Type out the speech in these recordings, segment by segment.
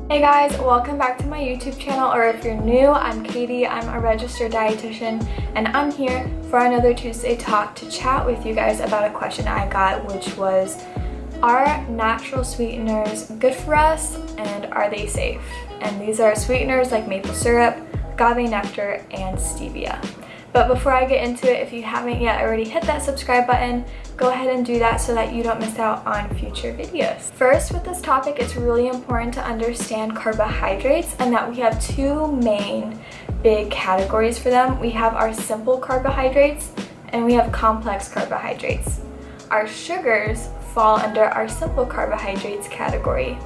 Hey guys, welcome back to my YouTube channel, or if you're new, I'm Katie. I'm a registered dietitian and I'm here for another Tuesday talk to chat with you guys about a question I got, which was, are natural sweeteners good for us and are they safe? And these are sweeteners like maple syrup, agave nectar, and stevia. But before I get into it, if you haven't yet already hit that subscribe button, go ahead and do that so that you don't miss out on future videos. First, with this topic, it's really important to understand carbohydrates and that we have two main big categories for them. We have our simple carbohydrates and we have complex carbohydrates. Our sugars fall under our simple carbohydrates category.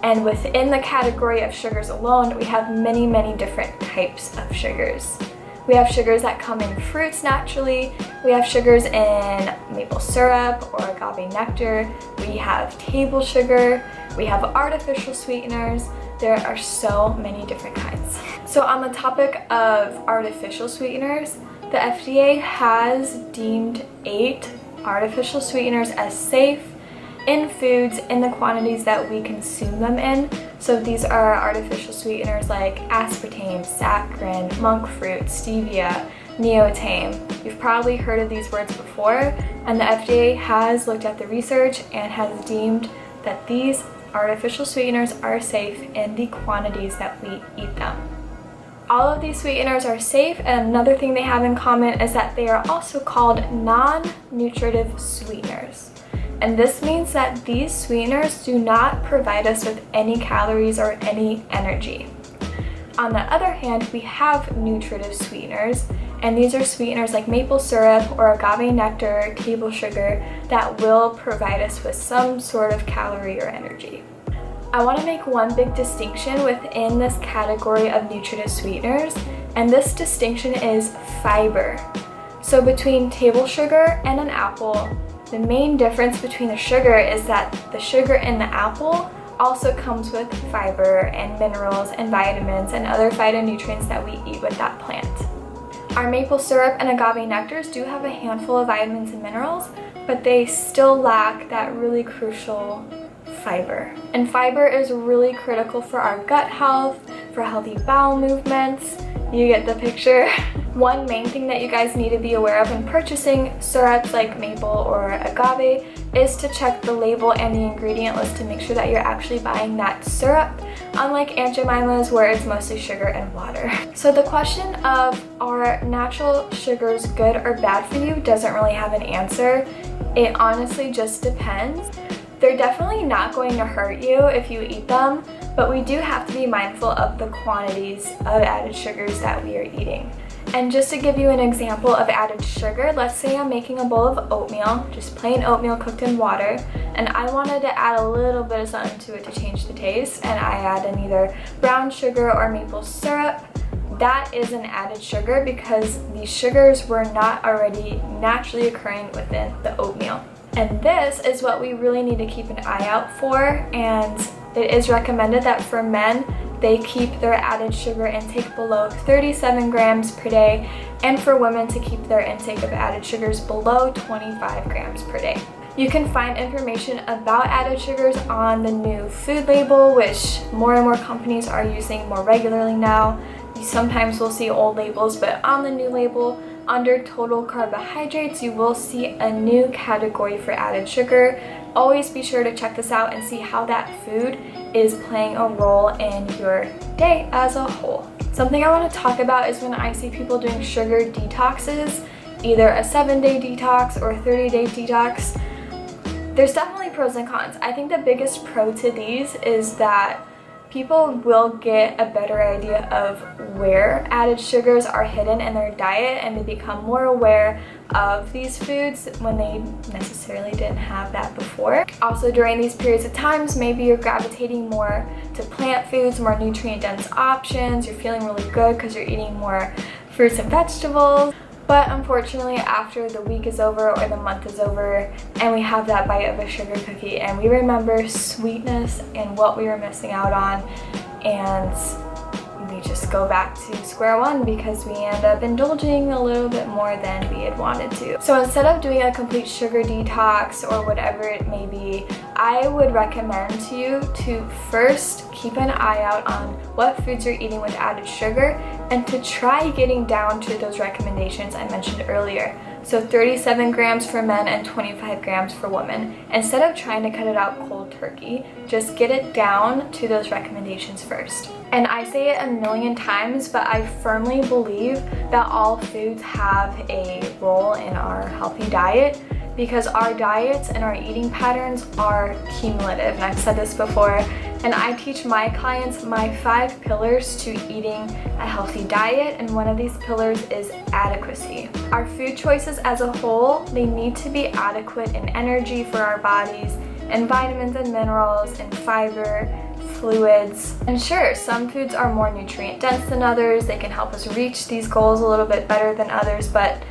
And within the category of sugars alone, we have many different types of sugars. We have sugars that come in fruits naturally. We have sugars in maple syrup or agave nectar. We have table sugar. We have artificial sweeteners. There are so many different kinds. So on the topic of artificial sweeteners, the FDA has deemed 8 artificial sweeteners as safe in foods in the quantities that we consume them in. So these are artificial sweeteners like aspartame, saccharin, monk fruit, stevia, neotame. You've probably heard of these words before, and the FDA has looked at the research and has deemed that these artificial sweeteners are safe in the quantities that we eat them. All of these sweeteners are safe, and another thing they have in common is that they are also called non-nutritive sweeteners. And this means that these sweeteners do not provide us with any calories or any energy. On the other hand, we have nutritive sweeteners, and these are sweeteners like maple syrup or agave nectar, table sugar, that will provide us with some sort of calorie or energy. I want to make one big distinction within this category of nutritive sweeteners, and this distinction is fiber. So between table sugar and an apple, the main difference between the sugar is that the sugar in the apple also comes with fiber and minerals and vitamins and other phytonutrients that we eat with that plant. Our maple syrup and agave nectars do have a handful of vitamins and minerals, but they still lack that really crucial fiber. And fiber is really critical for our gut health, for healthy bowel movements. You get the picture. One main thing that you guys need to be aware of when purchasing syrups like maple or agave is to check the label and the ingredient list to make sure that you're actually buying that syrup, unlike Aunt Jemima's where it's mostly sugar and water. So the question of are natural sugars good or bad for you doesn't really have an answer. It honestly just depends. They're definitely not going to hurt you if you eat them, but we do have to be mindful of the quantities of added sugars that we are eating. And just to give you an example of added sugar, let's say I'm making a bowl of oatmeal, just plain oatmeal cooked in water, and I wanted to add a little bit of something to it to change the taste, and I add in either brown sugar or maple syrup. That is an added sugar because these sugars were not already naturally occurring within the oatmeal. And this is what we really need to keep an eye out for, and it is recommended that for men, they keep their added sugar intake below 37 grams per day, and for women to keep their intake of added sugars below 25 grams per day. You can find information about added sugars on the new food label, which more and more companies are using more regularly now. You sometimes will see old labels, but on the new label, under total carbohydrates, you will see a new category for added sugar. Always be sure to check this out and see how that food is playing a role in your day as a whole. Something I want to talk about is when I see people doing sugar detoxes, either a 7-day detox or a 30-day detox. There's definitely pros and cons. I think the biggest pro to these is that people will get a better idea of where added sugars are hidden in their diet, and they become more aware of these foods when they necessarily didn't have that before. Also, during these periods of times, maybe you're gravitating more to plant foods, more nutrient-dense options. You're feeling really good because you're eating more fruits and vegetables. But unfortunately, after the week is over or the month is over and we have that bite of a sugar cookie and we remember sweetness and what we were missing out on, and we just go back to square one because we end up indulging a little bit more than we had wanted to. So instead of doing a complete sugar detox or whatever it may be, I would recommend to you to first keep an eye out on what foods you're eating with added sugar and to try getting down to those recommendations I mentioned earlier. So 37 grams for men and 25 grams for women. Instead of trying to cut it out cold turkey, just get it down to those recommendations first. And I say it a million times, but I firmly believe that all foods have a role in our healthy diet because our diets and our eating patterns are cumulative. And I've said this before, and I teach my clients my 5 pillars to eating a healthy diet, and one of these pillars is adequacy. Our food choices as a whole, they need to be adequate in energy for our bodies, and vitamins and minerals, and fiber, fluids. And sure, some foods are more nutrient dense than others. They can help us reach these goals a little bit better than others, but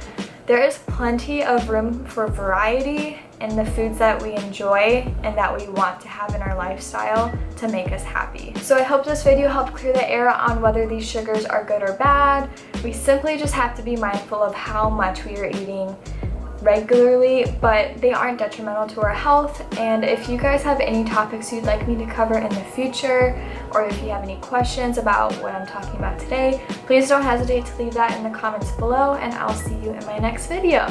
there is plenty of room for variety in the foods that we enjoy and that we want to have in our lifestyle to make us happy. So I hope this video helped clear the air on whether these sugars are good or bad. We simply just have to be mindful of how much we are eating regularly, but they aren't detrimental to our health. And if you guys have any topics you'd like me to cover in the future, or if you have any questions about what I'm talking about today, please don't hesitate to leave that in the comments below, and I'll see you in my next video.